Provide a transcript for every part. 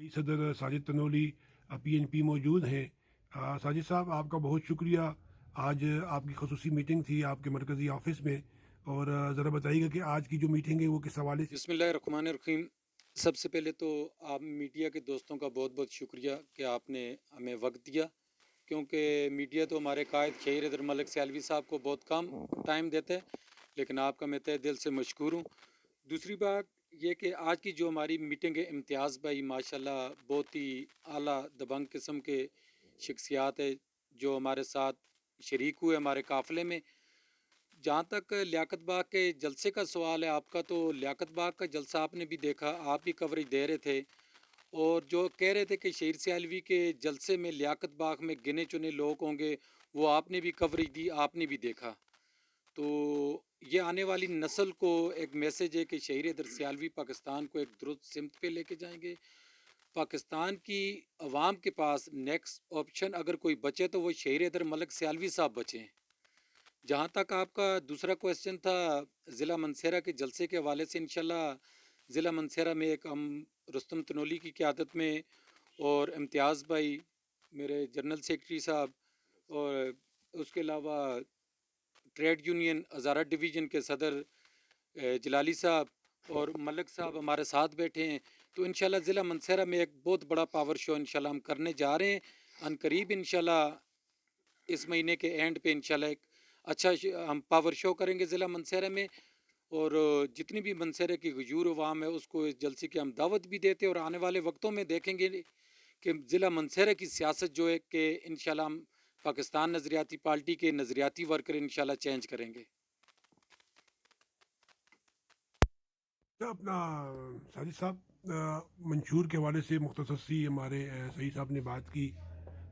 रई सदर साजिद तनोली PNP मौजूद हैं। साजिद साहब, आपका बहुत शुक्रिया। आज आपकी खसूसी मीटिंग थी आपके मरकज़ी ऑफ़िस में, और ज़रा बताइएगा कि आज की जो मीटिंग है वो किस हवाले से। बिस्मिल्लाहिर्रहमानिर्रहीम। सबसे पहले तो आप मीडिया के दोस्तों का बहुत बहुत शुक्रिया कि आपने हमें वक्त दिया, क्योंकि मीडिया तो हमारे कायद खैर हैदर मलिक सैलवी साहब को बहुत कम टाइम देते हैं, लेकिन आपका मैं तहे दिल से मशकूर हूँ। दूसरी बात ये कि आज की जो हमारी मीटिंग है, इम्तियाज़ भाई माशाल्लाह बहुत ही आला दबंग किस्म के शख्सियात है जो हमारे साथ शरीक हुए हमारे काफ़िले में। जहाँ तक लियाकत बाग के जलसे का सवाल है आपका, तो लियाकत बाग का जलसा आपने भी देखा, आप भी कवरेज दे रहे थे, और जो कह रहे थे कि शेर सियालवी के जलसे में लियाकत बाग में गिने चुने लोग होंगे, वो आपने भी कवरेज दी, आपने भी देखा। तो ये आने वाली नस्ल को एक मैसेज है कि शहीद हैदर सियालवी पाकिस्तान को एक दुरुस्त सिमत पे लेके जाएंगे। पाकिस्तान की आवाम के पास नेक्स्ट ऑप्शन अगर कोई बचे तो वो शहीद हैदर मलिक सियालवी साहब बचे हैं। जहाँ तक आपका दूसरा क्वेश्चन था ज़िला मनसेरा के जलसे के हवाले से, इंशाल्लाह ज़िला मनसेरा में एक हम रुस्तम तनोली की क़यादत में और इम्तियाज़ भाई मेरे जनरल सेक्रेटरी साहब, और उसके अलावा ट्रेड यूनियन हज़ारा डिवीज़न के सदर जलाली साहब और मलिक साहब हमारे साथ बैठे हैं। तो इंशाल्लाह ज़िला मनसेरा में एक बहुत बड़ा पावर शो इंशाल्लाह हम करने जा रहे हैं। अनकरीब इंशाल्लाह इस महीने के एंड पे इंशाल्लाह एक अच्छा हम पावर शो करेंगे ज़िला मनसेरा में, और जितनी भी मनसेरा की गजूर अवाम है उसको इस जलसे की हम दावत भी देते हैं, और आने वाले वक्तों में देखेंगे कि ज़िला मनसेरा की सियासत जो है कि इंशाल्लाह हम पाकिस्तान नज़रियाती पार्टी के नज़रियाती वर्कर इंशाल्लाह चेंज करेंगे। तो अपना साजिद साहब, मंशूर के हवाले से मुख्तसर सी हमारे सही साहब ने बात की।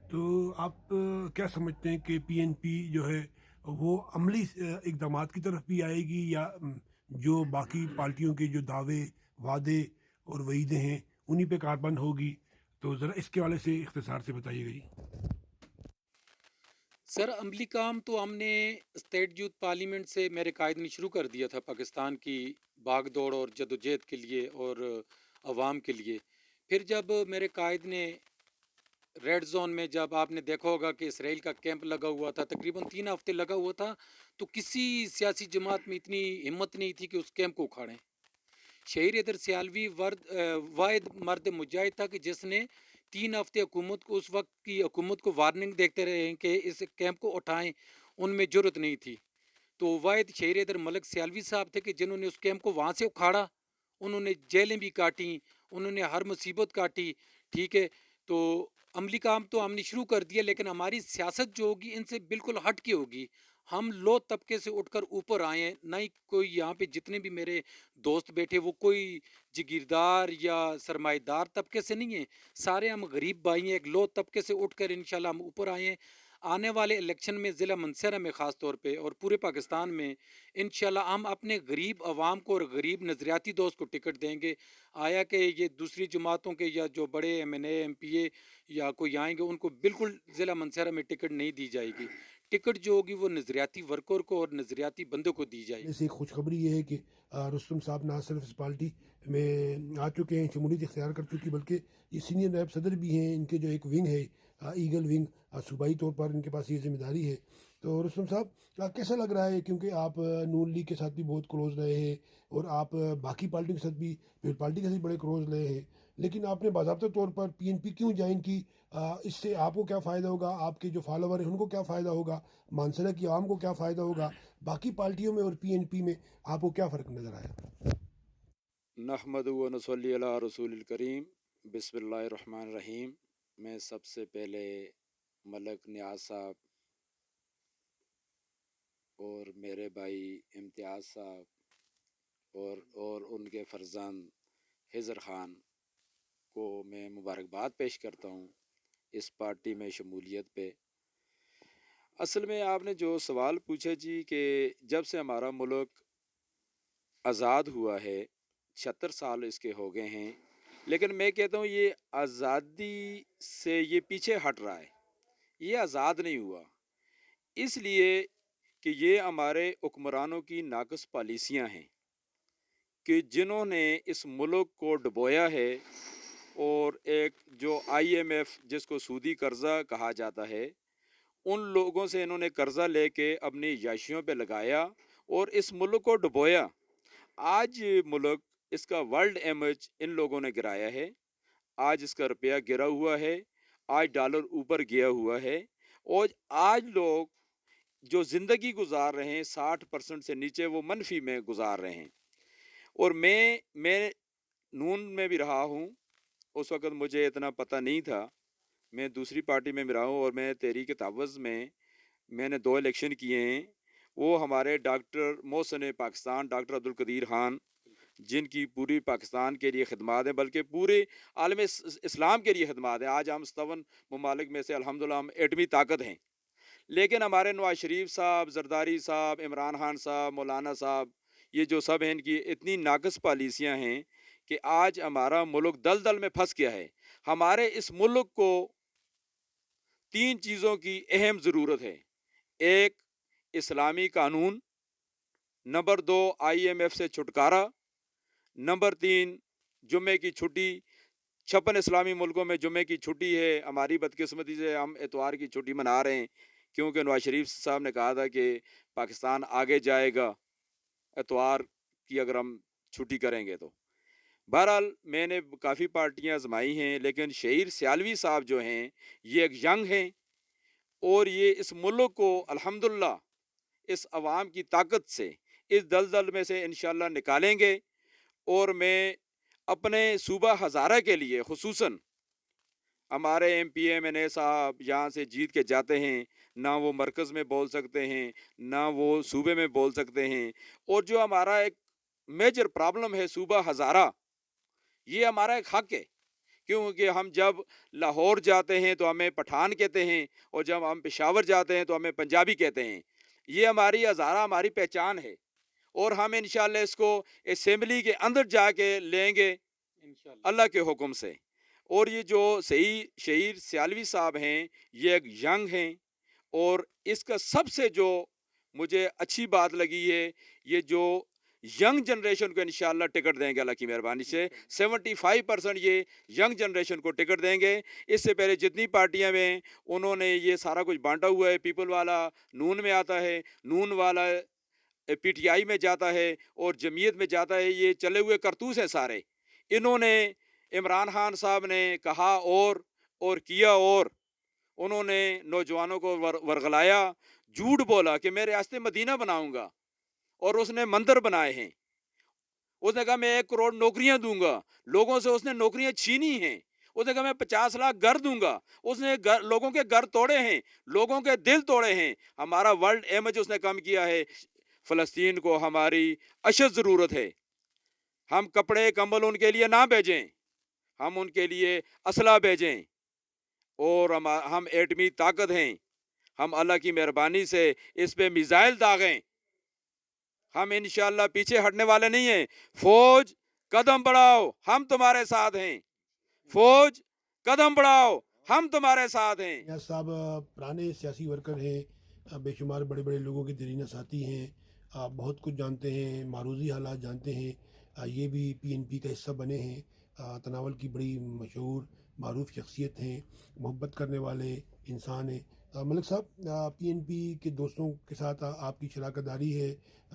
तो आप क्या समझते हैं कि PNP जो है वो अमली इकदाम की तरफ भी आएगी, या जो बाकी पार्टियों के जो दावे वादे और वईदे हैं उन्हीं पे कारबंद होगी? तो ज़रा इसके हवाले से इख्तिसार से बताइएगा जी। सर, अमली काम तो हमने स्टेट यूथ पार्लियामेंट से मेरे कायद ने शुरू कर दिया था पाकिस्तान की भाग दौड़ और जदोजहद के लिए और अवाम के लिए। फिर जब मेरे कायद ने रेड जोन में, जब आपने देखा होगा कि इसराइल का कैंप लगा हुआ था, तकरीबन 3 हफ्ते लगा हुआ था, तो किसी सियासी जमात में इतनी हिम्मत नहीं थी कि उस कैंप को उखाड़ें। शहीद हैदर सियालवी वाहिद मर्द मुजाहिद था कि जिसने 3 हफ्ते हुकूमत को, उस वक्त की हुकूमत को वार्निंग देखते रहे हैं कि इस कैंप को उठाएं, उनमें जरूरत नहीं थी। तो वाहिद शहीद हैदर मलिक सियालवी साहब थे कि जिन्होंने उस कैंप को वहाँ से उखाड़ा। उन्होंने जेलें भी काटी, उन्होंने हर मुसीबत काटी। ठीक है, तो अमली काम तो हमने शुरू कर दिया, लेकिन हमारी सियासत जो होगी इनसे बिल्कुल हट के होगी। हम लो तबके से उठकर ऊपर आए हैं, ना ही कोई यहाँ पे जितने भी मेरे दोस्त बैठे वो कोई जागीरदार या सरमाएदार तबके से नहीं है। सारे हम गरीब भाई हैं, एक लो तबके से उठकर इंशाल्लाह हम ऊपर आए हैं। आने वाले इलेक्शन में ज़िला मंसेरा में ख़ास तौर पे और पूरे पाकिस्तान में इंशाल्लाह हम अपने गरीब आवाम को और गरीब नज़रियाती दोस्त को टिकट देंगे। आया कि ये दूसरी जमातों के या जो बड़े MNA MPA या कोई आएंगे उनको बिल्कुल ज़िला मंसेरा में टिकट नहीं दी जाएगी। टिकट जो होगी वो नज़रियाती वर्कर को और नज़रियाती बंदों को दी जाएगी। से एक खुशखबरी ये है कि रुस्तम साहब ना सिर्फ इस पार्टी में आ चुके हैं, शमूलियत इख्तियार कर चुकी, बल्कि ये सीनियर नायब सदर भी हैं। इनके जो एक विंग है, ईगल विंग, सूबाई तौर पर इनके पास ये जिम्मेदारी है। तो रुस्तम साहब, कैसा लग रहा है? क्योंकि आप नून लीग के साथ भी बहुत क्लोज रहे हैं, और आप बाकी पार्टी के साथ भी, फिर पार्टी के साथ बड़े क्लोज रहे हैं, लेकिन आपने बाज़ाब्ता तौर पर PNP क्यों ज्वाइन की? इससे आपको क्या फ़ायदा होगा? आपके जो फॉलोवर हैं उनको क्या फ़ायदा होगा? मानसरा की आवाम को क्या फ़ायदा होगा? बाकी पार्टियों में और PNP में आपको क्या फ़र्क नज़र आया? नहमदु व नसल्ली अला रसूलिल करीम। बिस्मिल्लाहिर्रहमानिर्रहीम। मैं सबसे पहले मलक नियाज़ साहब और मेरे भाई इम्तियाज़ साहब और उनके फर्जंद हिजर ख़ान को मैं मुबारकबाद पेश करता हूँ इस पार्टी में शमूलियत पे। असल में आपने जो सवाल पूछा जी कि जब से हमारा मुल्क आज़ाद हुआ है, 76 साल इसके हो गए हैं, लेकिन मैं कहता हूँ ये आज़ादी से ये पीछे हट रहा है, ये आज़ाद नहीं हुआ। इसलिए कि ये हमारे हुक्मरानों की नाक़िस पॉलिसियाँ हैं कि जिन्होंने इस मुल्क को डुबोया है اور ایک جو IMF جس کو سودی قرضہ کہا جاتا ہے، ان لوگوں سے انہوں نے قرضہ لے کے اپنی عیاشیوں پہ لگایا اور اس ملک کو ڈبویا۔ آج یہ ملک، اس کا ورلڈ امیج ان لوگوں نے گرایا ہے۔ آج اس کا روپیہ گرا ہوا ہے، آج ڈالر اوپر گیا ہوا ہے، اور آج لوگ جو زندگی گزار رہے ہیں 60% سے نیچے وہ منفی میں گزار رہے ہیں۔ اور میں نون میں بھی رہا ہوں، اس وقت مجھے اتنا پتہ نہیں تھا، میں دوسری پارٹی میں بھی رہا ہوں، اور میں تحریک تحفظ میں نے 2 الیکشن کیے ہیں۔ وہ ہمارے ڈاکٹر محسن پاکستان ڈاکٹر عبدالقدیر خان، جن کی پوری پاکستان کے لیے خدمات ہیں، بلکہ پورے عالم اسلام کے لیے خدمات ہیں۔ آج ہم 57 ممالک میں سے الحمدللہ ہم ایٹمی طاقت ہیں، لیکن ہمارے نواز شریف صاحب، زرداری صاحب، عمران خان صاحب، مولانا صاحب، یہ جو سب ہیں، ان کی اتنی ناقص پالیسیاں ہیں کہ آج ہمارا ملک دلدل میں پھنس گیا ہے۔ ہمارے اس ملک کو 3 چیزوں کی اہم ضرورت ہے۔ ایک، اسلامی قانون، نمبر 2، IMF سے چھٹکارا، نمبر 3، جمعے کی چھٹی۔ 56 اسلامی ملکوں میں جمعے کی چھٹی ہے، ہماری بدقسمتی سے ہم اتوار کی چھٹی منا رہے ہیں، کیونکہ نواز شریف صاحب نے کہا تھا کہ پاکستان آگے جائے گا اتوار کی اگر ہم چھٹی کریں گے تو۔ بہرحال میں نے کافی پارٹیاں آزمائی ہیں، لیکن شہیر سیالوی صاحب جو ہیں یہ ایک ینگ ہیں، اور یہ اس ملک کو الحمدللہ اس عوام کی طاقت سے اس دلدل میں سے انشاءاللہ نکالیں گے۔ اور میں اپنے صوبہ ہزارہ کے لیے خصوصاً، ہمارے MPMNA صاحب یہاں سے جیت کے جاتے ہیں، نہ وہ مرکز میں بول سکتے ہیں، نہ وہ صوبے میں بول سکتے ہیں، اور جو ہمارا ایک میجر پرابلم ہے صوبہ ہزارہ، یہ ہمارا ایک حق ہے، کیونکہ ہم جب لاہور جاتے ہیں تو ہمیں پٹھان کہتے ہیں، اور جب ہم پشاور جاتے ہیں تو ہمیں پنجابی کہتے ہیں۔ یہ ہماری ہزارہ ہماری پہچان ہے، اور ہم انشاءاللہ اس کو اسمبلی کے اندر جا کے لیں گے انشاءاللہ۔ اللہ کے حکم سے۔ اور یہ جو صحیح شہیر سیالوی صاحب ہیں یہ ایک ینگ ہیں، اور اس کا سب سے جو مجھے اچھی بات لگی ہے، یہ جو ینگ جنریشن کو انشاءاللہ ٹکٹ دیں گے اللہ کی مہربانی سے، 75% یہ ینگ جنریشن کو ٹکٹ دیں گے۔ اس سے پہلے جتنی پارٹیاں میں انہوں نے یہ سارا کچھ بانٹا ہوا ہے، پیپل والا نون میں آتا ہے، نون والا PTI میں جاتا ہے، اور جمعیت میں جاتا ہے، یہ چلے ہوئے کرتوس ہیں سارے۔ انہوں نے، عمران خان صاحب نے کہا اور کیا، اور انہوں نے نوجوانوں کو ورغلایا، جھوٹ بولا کہ میں ریاست مدینہ بناؤں گا، اور اس نے مندر بنائے ہیں۔ اس نے کہا میں 1 کروڑ نوکریاں دوں گا، لوگوں سے اس نے نوکریاں چھینی ہیں۔ اس نے کہا میں 50 لاکھ گھر دوں گا، اس نے لوگوں کے گھر توڑے ہیں، لوگوں کے دل توڑے ہیں۔ ہمارا ورلڈ امیج اس نے کم کیا ہے۔ فلسطین کو ہماری اشد ضرورت ہے، ہم کپڑے کمبل ان کے لیے نہ بھیجیں، ہم ان کے لیے اسلحہ بھیجیں، اور ہم ایٹمی طاقت ہیں، ہم اللہ کی مہربانی سے اس پہ میزائل داغیں، ہم انشاءاللہ پیچھے ہٹنے والے نہیں ہیں۔ فوج قدم بڑھاؤ، ہم تمہارے ساتھ ہیں، فوج قدم بڑھاؤ، ہم تمہارے ساتھ ہیں۔ نیاز صاحب پرانے سیاسی ورکر ہیں، بے شمار بڑے بڑے لوگوں کے درینہ ساتھی ہیں، بہت کچھ جانتے ہیں، معروضی حالات جانتے ہیں، یہ بھی PNP کا حصہ بنے ہیں، تناول کی بڑی مشہور معروف شخصیت ہیں، محبت کرنے والے انسان ہیں۔ ملک صاحب، PNP کے دوستوں کے ساتھ آپ کی شراکت داری ہے،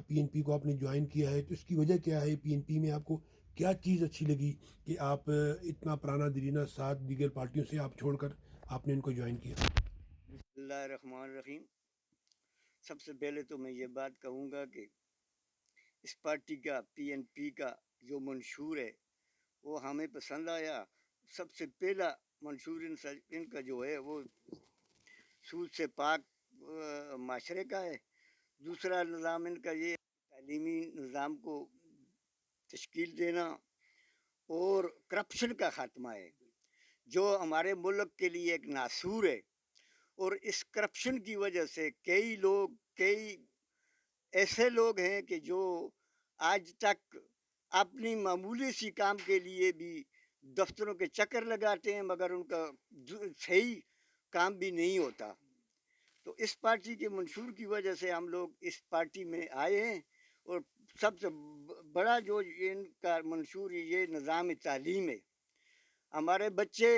PNP کو آپ نے جوائن کیا ہے، تو اس کی وجہ کیا ہے؟ PNP میں آپ کو کیا چیز اچھی لگی کہ آپ اتنا پرانا درینہ ساتھ دیگر پارٹیوں سے آپ چھوڑ کر آپ نے ان کو جوائن کیا؟ بسم اللہ الرحمن الرحیم۔ سب سے پہلے تو میں یہ بات کہوں گا کہ اس پارٹی کا PNP کا جو منشور ہے وہ ہمیں پسند آیا۔ سب سے پہلا منشور ان کا جو ہے وہ سود سے پاک معاشرے کا ہے۔ دوسرا نظام ان کا یہ تعلیمی نظام کو تشکیل دینا اور کرپشن کا خاتمہ ہے، جو ہمارے ملک کے لیے ایک ناسور ہے۔ اور اس کرپشن کی وجہ سے کئی ایسے لوگ ہیں کہ جو آج تک اپنی معمولی سی کام کے لیے بھی دفتروں کے چکر لگاتے ہیں، مگر ان کا صحیح کام بھی نہیں ہوتا۔ تو اس پارٹی کے منشور کی وجہ سے ہم لوگ اس پارٹی میں آئے ہیں، اور سب سے بڑا جو ان کا منشور یہ نظام تعلیم ہے۔ हमारे बच्चे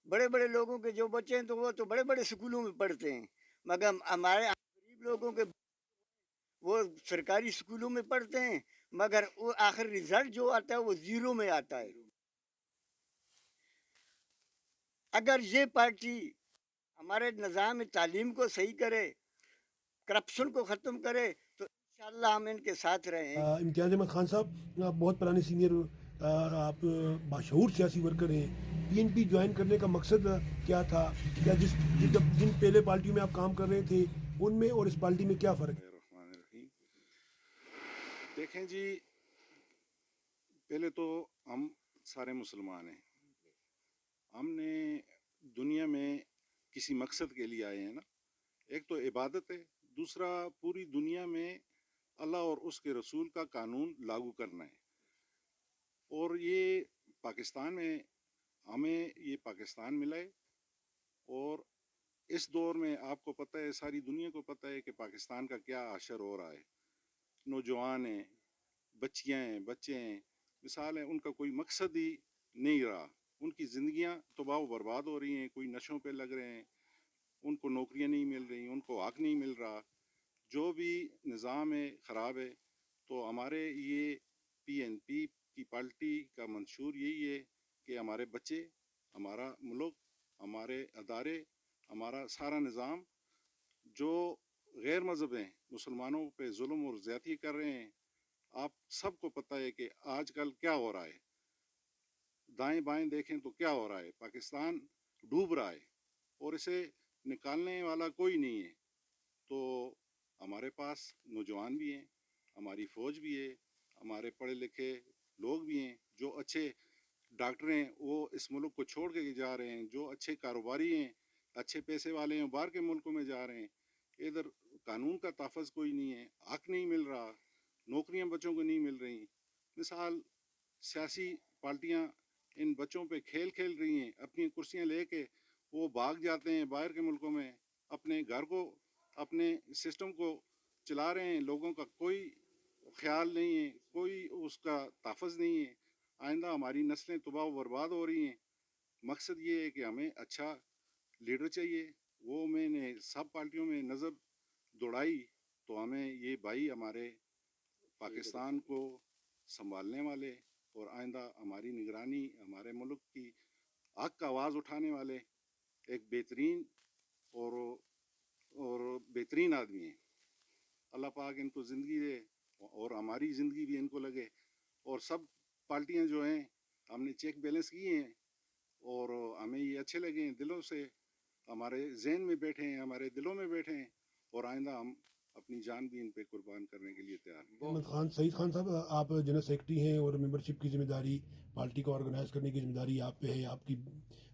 बड़े बड़े लोगों के जो बच्चे हैं तो वो तो बड़े बड़े स्कूलों में पढ़ते हैं, मगर हमारे गरीब लोगों के वो सरकारी स्कूलों में पढ़ते हैं, मगर वो आखिर रिजल्ट जो आता है वो जीरो में आता है। अगर ये पार्टी हमारे निज़ाम तालीम को सही करे, करप्शन को ख़त्म करे, तो इंशाल्लाह हम इनके साथ रहेंगे। इम्तियाज़ अहमद खान साहब, आप बहुत पुराने सीनियर, आप मशहूर सियासी वर्कर हैं। पीएनपी ज्वाइन करने का मकसद क्या था? क्या जिन पहले पार्टियों में आप काम कर रहे थे उनमें और इस पार्टी में क्या फ़र्क है? रहमानिर्रहीम। देखें जी, पहले तो हम सारे मुसलमान हैं। हमने दुनिया में किसी मकसद के लिए आए हैं ना। एक तो इबादत है, दूसरा पूरी दुनिया में अल्लाह और उसके रसूल का कानून लागू करना है। और ये पाकिस्तान में हमें ये पाकिस्तान मिला है। और इस दौर में आपको पता है, सारी दुनिया को पता है कि पाकिस्तान का क्या असर हो रहा है। नौजवान हैं, बच्चियाँ हैं, बच्चे हैं, मिसाल है, उनका कोई मकसद ही नहीं रहा। उनकी ज़िंदगियाँ तबाह व बर्बाद हो रही हैं। कोई नशों पे लग रहे हैं, उनको नौकरियाँ नहीं मिल रही, उनको हक नहीं मिल रहा। जो भी निज़ाम है ख़राब है। तो हमारे ये पीएनपी की पार्टी का मंशूर यही है कि हमारे बच्चे, हमारा मुल्क, हमारे अदारे, हमारा सारा निज़ाम जो गैर मज़हब हैं मुसलमानों पे जुल्म और ज़्यादती कर रहे हैं। आप सबको पता है कि आजकल क्या हो रहा है। दाएं बाएं देखें तो क्या हो रहा है। पाकिस्तान डूब रहा है और इसे निकालने वाला कोई नहीं है। तो हमारे पास नौजवान भी हैं, हमारी फ़ौज भी है, हमारे पढ़े लिखे लोग भी हैं, जो अच्छे डॉक्टर हैं वो इस मुल्क को छोड़ के जा रहे हैं, जो अच्छे कारोबारी हैं, अच्छे पैसे वाले हैं, बाहर के मुल्कों में जा रहे हैं। इधर कानून का तहफ़्फ़ुज़ कोई नहीं है, हक नहीं मिल रहा, नौकरियां बच्चों को नहीं मिल रही। मिसाल, सियासी पार्टियां इन बच्चों पे खेल खेल रही हैं। अपनी कुर्सियां लेके वो भाग जाते हैं बाहर के मुल्कों में, अपने घर को, अपने सिस्टम को चला रहे हैं। लोगों का कोई ख्याल नहीं है, कोई उसका तहफ़्फ़ुज़ नहीं है। आइंदा हमारी नस्लें तबाह व बर्बाद हो रही हैं। मकसद ये है कि हमें अच्छा लीडर चाहिए। वो मैंने सब पार्टियों में नज़र दौड़ाई तो हमें ये भाई हमारे पाकिस्तान को संभालने वाले और आइंदा हमारी निगरानी, हमारे मुल्क की हक का आवाज़ उठाने वाले एक बेहतरीन और बेहतरीन आदमी हैं। अल्लाह पाक इनको ज़िंदगी दे और हमारी ज़िंदगी भी इनको लगे। और सब पार्टियां जो हैं हमने चेक बैलेंस किए हैं और हमें ये अच्छे लगे हैं, दिलों से हमारे जहन में बैठे हैं, हमारे दिलों में बैठे हैं। और आइंदा हम अपनी जान भी इन पे कुर्बान करने के लिए तैयार हैं। अहमद खान, सईद खान साहब, आप जनरल सेक्रेटरी हैं और मेंबरशिप की जिम्मेदारी, पार्टी को ऑर्गेनाइज करने की जिम्मेदारी आप पे है। आपकी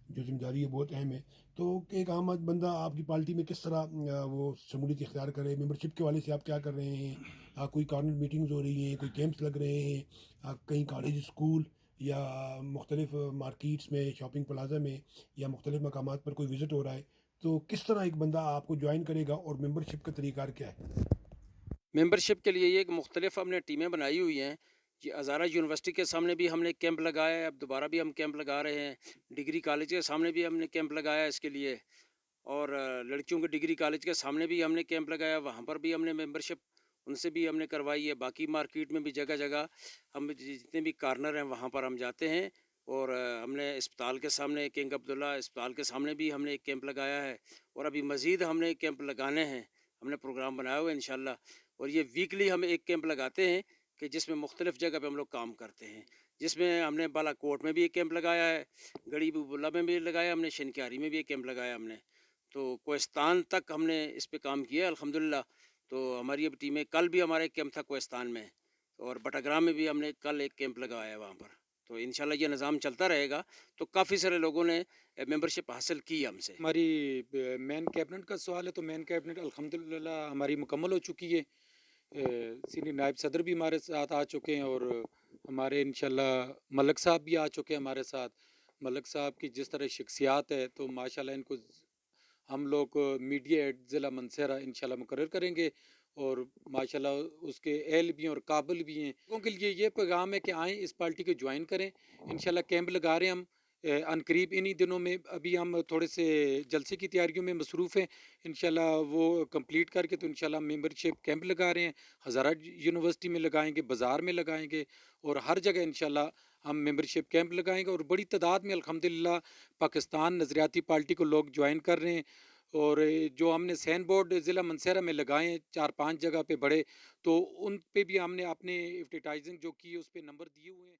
जो जिम्मेदारी है बहुत अहम है। तो एक आम बंदा आपकी पार्टी में किस तरह वो शमूलियत इख्तियार करे? मेंबरशिप के हवाले से आप क्या कर रहे हैं? कोई कॉर्नर मीटिंग्स हो रही हैं, कोई कैंप्स लग रहे हैं, कहीं कॉलेज, स्कूल या मुख्तलिफ मार्केट्स में, शॉपिंग प्लाजा में या मुख्तलिफ मकामात पर कोई विज़िट हो रहा है, तो किस तरह एक बंदा आपको ज्वाइन करेगा और मेंबरशिप का तरीक़ार क्या है? मेंबरशिप के लिए ये एक मुख्तलिफ हमने टीमें बनाई हुई हैं। ये हज़ारा यूनिवर्सिटी के सामने भी हमने कैंप लगाया है, अब दोबारा भी हम कैंप लगा रहे हैं। डिग्री कॉलेज के सामने भी हमने कैंप लगाया है इसके लिए। और लड़कियों के डिग्री कॉलेज के सामने भी हमने कैंप लगाया, वहाँ पर भी हमने मेंबरशिप उनसे भी हमने करवाई है। बाकी मार्केट में भी जगह जगह हम जितने भी कॉर्नर हैं वहाँ पर हम जाते हैं। और हमने अस्पताल के सामने, किंग अब्दुल्ला अस्पताल के सामने भी हमने एक कैंप लगाया है। और अभी मज़ीद हमने कैंप लगाने हैं, हमने प्रोग्राम बनाया हुआ है इंशाल्लाह। और ये वीकली हम एक कैंप लगाते हैं कि जिसमें मुख्तलिफ़ जगह पे हम लोग काम करते हैं। जिसमें हमने बालाकोट में भी एक कैंप लगाया है, गड़ी बबुल्ला में भी लगाया हमने, शनक्यारी में भी एक कैंप लगाया हमने। तो कोहिस्तान तक हमने इस पे काम किया है अल्हम्दुलिल्लाह। तो हमारी अब टीमें, कल भी हमारा एक कैंप था कोहिस्तान में, और बटाग्राम में भी हमने कल एक कैंप लगाया है वहाँ पर। तो इंशाल्लाह ये निज़ाम चलता रहेगा। तो काफ़ी सारे लोगों ने मेंबरशिप हासिल की है हमसे। हमारी मेन कैबिनेट का सवाल है तो मेन कैबिनेट अल्हम्दुलिल्लाह हमारी मुकम्मल हो चुकी है। सीनियर नायब सदर भी हमारे साथ आ चुके हैं और हमारे इंशाल्लाह मलक साहब भी आ चुके हैं हमारे साथ। मलक साहब की जिस तरह शख्सियात है तो माशाल्लाह इनको हम लोग मीडिया हेड ज़िला मंसेरा इंशाल्लाह मुकर्रर करेंगे और माशाल्लाह उसके अहल भी हैं और काबिल भी हैं। लोगों के लिए ये पैगाम है कि आएँ इस पार्टी को ज्वाइन करें। इंशाल्लाह कैंप लगा रहे हैं हम, عنقریب انہی دنوں میں ابھی ہم تھوڑے سے جلسے کی تیاریوں میں مصروف ہیں، انشاءاللہ وہ کمپلیٹ کر کے تو انشاءاللہ ممبرشپ کیمپ لگا رہے ہیں، ہزارہ یونیورسٹی میں لگائیں گے، بازار میں لگائیں گے، اور ہر جگہ انشاءاللہ ہم ممبرشپ کیمپ لگائیں گے، اور بڑی تعداد میں الحمدللہ پاکستان نظریاتی پارٹی کو لوگ جوائن کر رہے ہیں۔ اور جو ہم نے سین بورڈ ضلع منصیرہ میں لگائے ہیں 4-5 جگہ پہ بڑے، تو ان پہ بھی ہم نے اپنے ایڈورٹائزنگ جو کی ہے اس پہ نمبر دیے ہوئے ہیں۔